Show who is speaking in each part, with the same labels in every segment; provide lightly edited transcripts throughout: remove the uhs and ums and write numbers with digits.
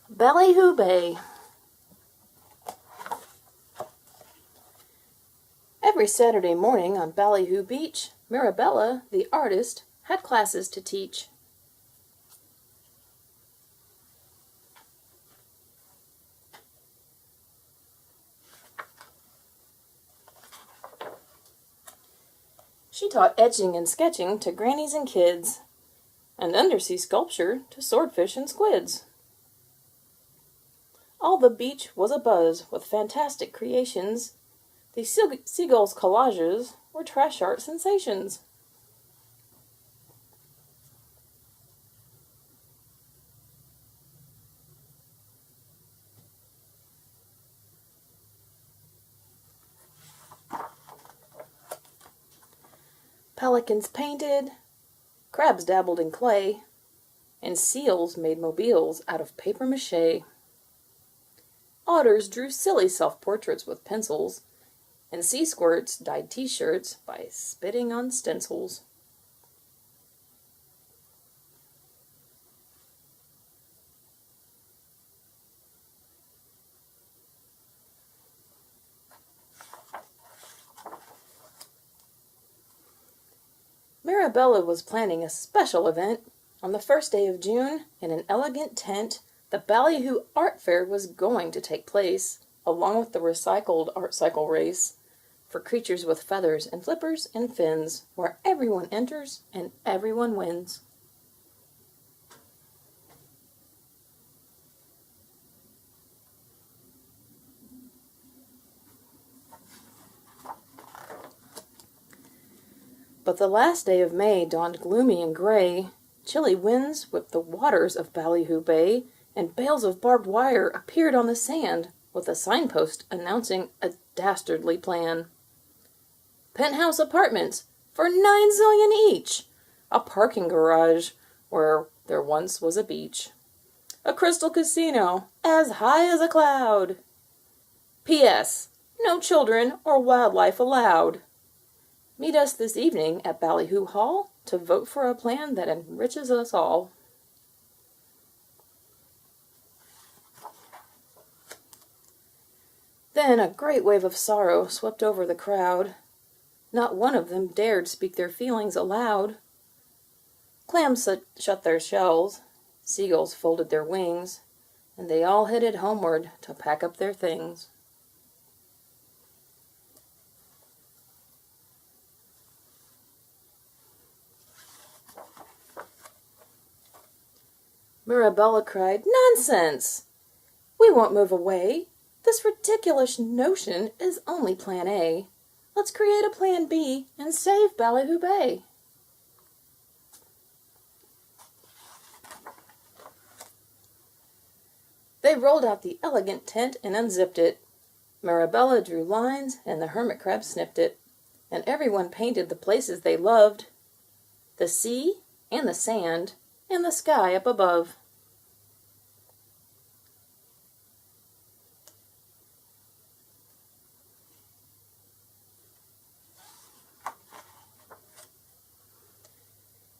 Speaker 1: Ballyhoo Bay. Every Saturday morning on Ballyhoo Beach, Mira Bella, the artist, had classes to teach. She taught etching and sketching to grannies and kids, and undersea sculpture to swordfish and squids. All the beach was abuzz with fantastic creations. The seagulls' collages were trash art sensations. Pelicans painted, crabs dabbled in clay, and seals made mobiles out of papier-mâché. Otters drew silly self-portraits with pencils, and sea squirts dyed t-shirts by spitting on stencils. Mira Bella was planning a special event. On the first day of June, in an elegant tent, the Ballyhoo Art Fair was going to take place, along with the recycled art cycle race, for creatures with feathers and flippers and fins, where everyone enters and everyone wins. But the last day of May dawned gloomy and gray. Chilly winds whipped the waters of Ballyhoo Bay, and bales of barbed wire appeared on the sand, with a signpost announcing a dastardly plan. Penthouse apartments for 9 zillion each, a parking garage where there once was a beach, a crystal casino as high as a cloud. P.S. No children or wildlife allowed. Meet us this evening at Ballyhoo Hall to vote for a plan that enriches us all. Then a great wave of sorrow swept over the crowd. Not one of them dared speak their feelings aloud. Clams shut their shells, seagulls folded their wings, and they all headed homeward to pack up their things. Mira Bella cried, "Nonsense! We won't move away. This ridiculous notion is only Plan A. Let's create a Plan B and save Ballyhoo Bay." They rolled out the elegant tent and unzipped it. Mira Bella drew lines and the hermit crab snipped it, and everyone painted the places they loved, the sea and the sand and the sky up above.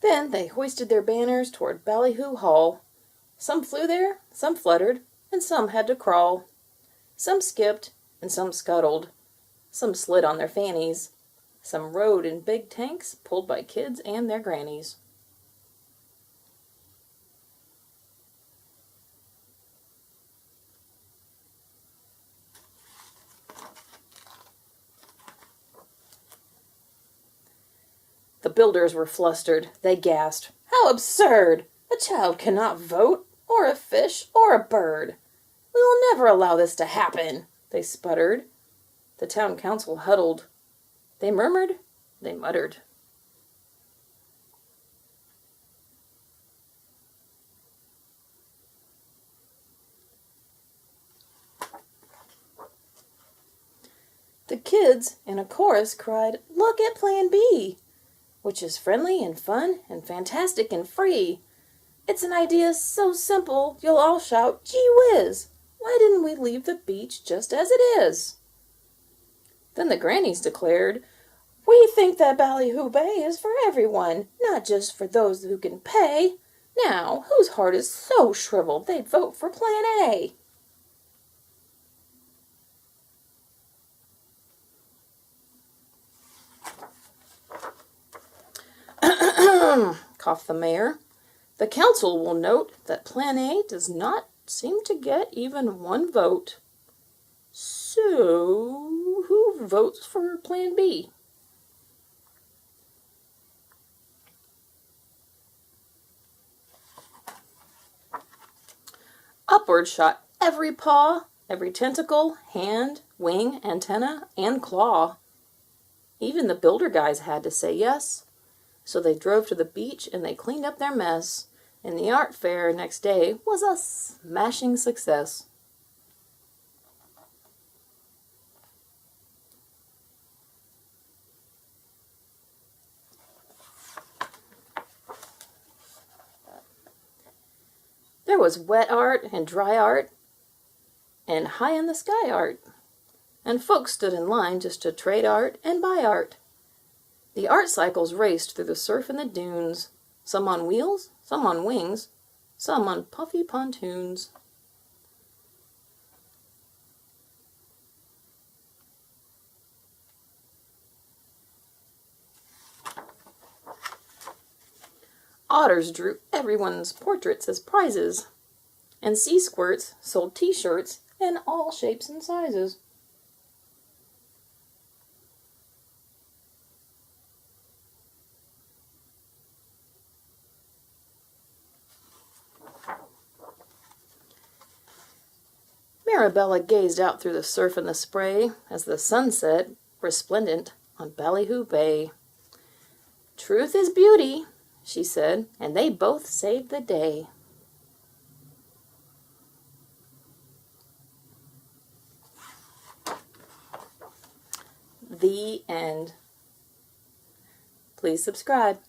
Speaker 1: Then they hoisted their banners toward Ballyhoo Hall. Some flew there, some fluttered, and some had to crawl. Some skipped, and some scuttled. Some slid on their fannies. Some rode in big tanks pulled by kids and their grannies. The builders were flustered. They gasped, "How absurd! A child cannot vote, or a fish, or a bird. We will never allow this to happen," they sputtered. The town council huddled. They murmured, they muttered. The kids, in a chorus, cried, "Look at Plan B, which is friendly and fun and fantastic and free. It's an idea so simple, you'll all shout, 'Gee whiz! Why didn't we leave the beach just as it is?'" Then the grannies declared, "We think that Ballyhoo Bay is for everyone, not just for those who can pay. Now, whose heart is so shriveled they'd vote for Plan A? Coughed the mayor. The council will note that Plan A does not seem to get even one vote. So, who votes for Plan B? Upward shot every paw, every tentacle, hand, wing, antenna, and claw. Even the builder guys had to say yes. So they drove to the beach and they cleaned up their mess. And the art fair next day was a smashing success. There was wet art and dry art and high in the sky art. And folks stood in line just to trade art and buy art. The art cycles raced through the surf and the dunes, some on wheels, some on wings, some on puffy pontoons. Otters drew everyone's portraits as prizes, and sea squirts sold t-shirts in all shapes and sizes. Mira Bella gazed out through the surf and the spray as the sun set, resplendent, on Ballyhoo Bay. "Truth is beauty," she said, and they both saved the day. The end. Please subscribe.